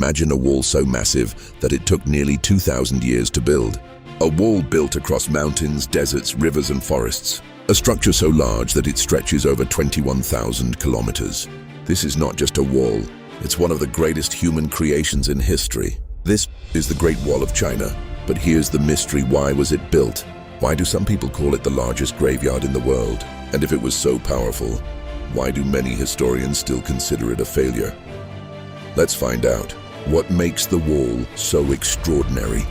Imagine a wall so massive that it took nearly 2,000 years to build. A wall built across mountains, deserts, rivers, and forests. A structure so large that it stretches over 21,000 kilometers. This is not just a wall, it's one of the greatest human creations in history. This is the Great Wall of China. But here's the mystery: why was it built? Why do some people call it the largest graveyard in the world? And if it was so powerful, why do many historians still consider it a failure? Let's find out. What makes the wall so extraordinary?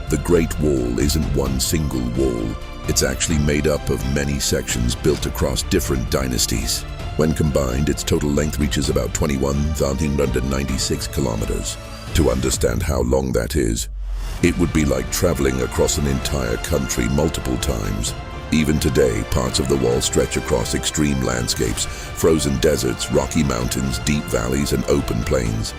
The Great Wall isn't one single wall. It's actually made up of many sections built across different dynasties. When combined, its total length reaches about 21,196 kilometers. To understand how long that is, it would be like traveling across an entire country multiple times. Even today, parts of the wall stretch across extreme landscapes, frozen deserts, rocky mountains, deep valleys, and open plains.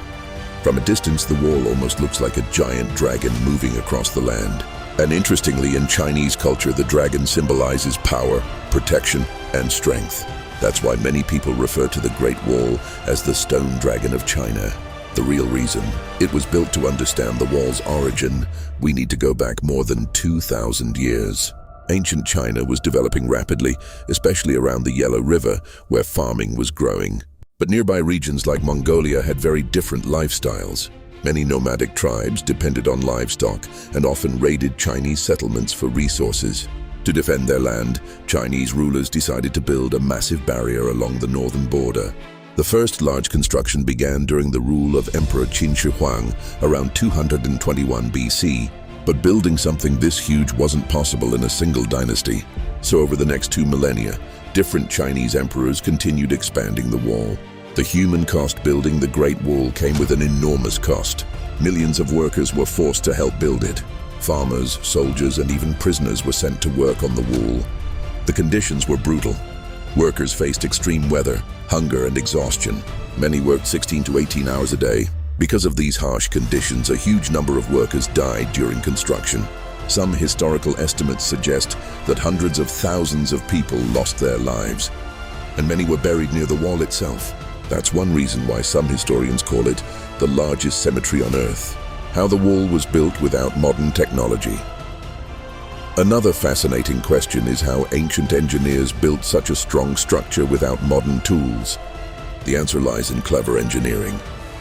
From a distance, the wall almost looks like a giant dragon moving across the land. And interestingly, in Chinese culture, the dragon symbolizes power, protection, and strength. That's why many people refer to the Great Wall as the Stone Dragon of China. The real reason it was built: to understand the wall's origin, we need to go back more than 2,000 years. Ancient China was developing rapidly, especially around the Yellow River, where farming was growing. But nearby regions like Mongolia had very different lifestyles. Many nomadic tribes depended on livestock and often raided Chinese settlements for resources. To defend their land, Chinese rulers decided to build a massive barrier along the northern border. The first large construction began during the rule of Emperor Qin Shi Huang around 221 BC. But building something this huge wasn't possible in a single dynasty. So over the next 2 millennia, different Chinese emperors continued expanding the wall. The human cost building the Great Wall came with an enormous cost. Millions of workers were forced to help build it. Farmers, soldiers, and even prisoners were sent to work on the wall. The conditions were brutal. Workers faced extreme weather, hunger, and exhaustion. Many worked 16 to 18 hours a day. Because of these harsh conditions, a huge number of workers died during construction. Some historical estimates suggest that hundreds of thousands of people lost their lives, and many were buried near the wall itself. That's one reason why some historians call it the largest cemetery on Earth. How the wall was built without modern technology. Another fascinating question is how ancient engineers built such a strong structure without modern tools. The answer lies in clever engineering.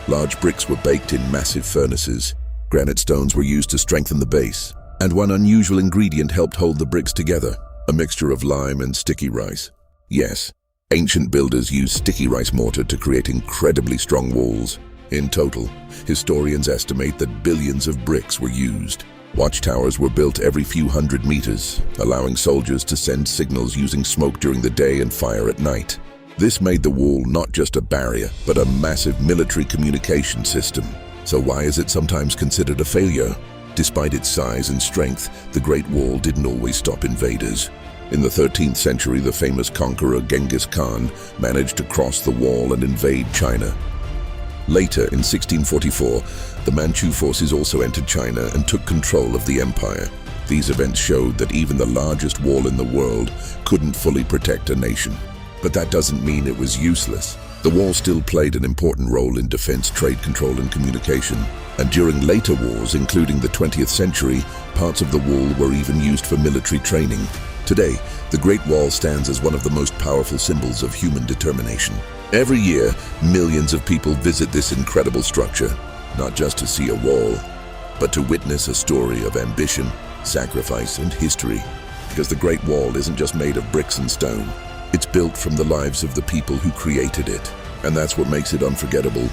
Large bricks were baked in massive furnaces. Granite stones were used to strengthen the base. And one unusual ingredient helped hold the bricks together: a mixture of lime and sticky rice. Yes, ancient builders used sticky rice mortar to create incredibly strong walls. In total, historians estimate that billions of bricks were used. Watchtowers were built every few hundred meters, allowing soldiers to send signals using smoke during the day and fire at night. This made the wall not just a barrier, but a massive military communication system. So why is it sometimes considered a failure? Despite its size and strength, the Great Wall didn't always stop invaders. In the 13th century, the famous conqueror Genghis Khan managed to cross the wall and invade China. Later, in 1644, the Manchu forces also entered China and took control of the empire. These events showed that even the largest wall in the world couldn't fully protect a nation. But that doesn't mean it was useless. The wall still played an important role in defense, trade control, and communication. And during later wars, including the 20th century, parts of the wall were even used for military training. Today, the Great Wall stands as one of the most powerful symbols of human determination. Every year, millions of people visit this incredible structure, not just to see a wall, but to witness a story of ambition, sacrifice, and history. Because the Great Wall isn't just made of bricks and stone. It's built from the lives of the people who created it. And that's what makes it unforgettable.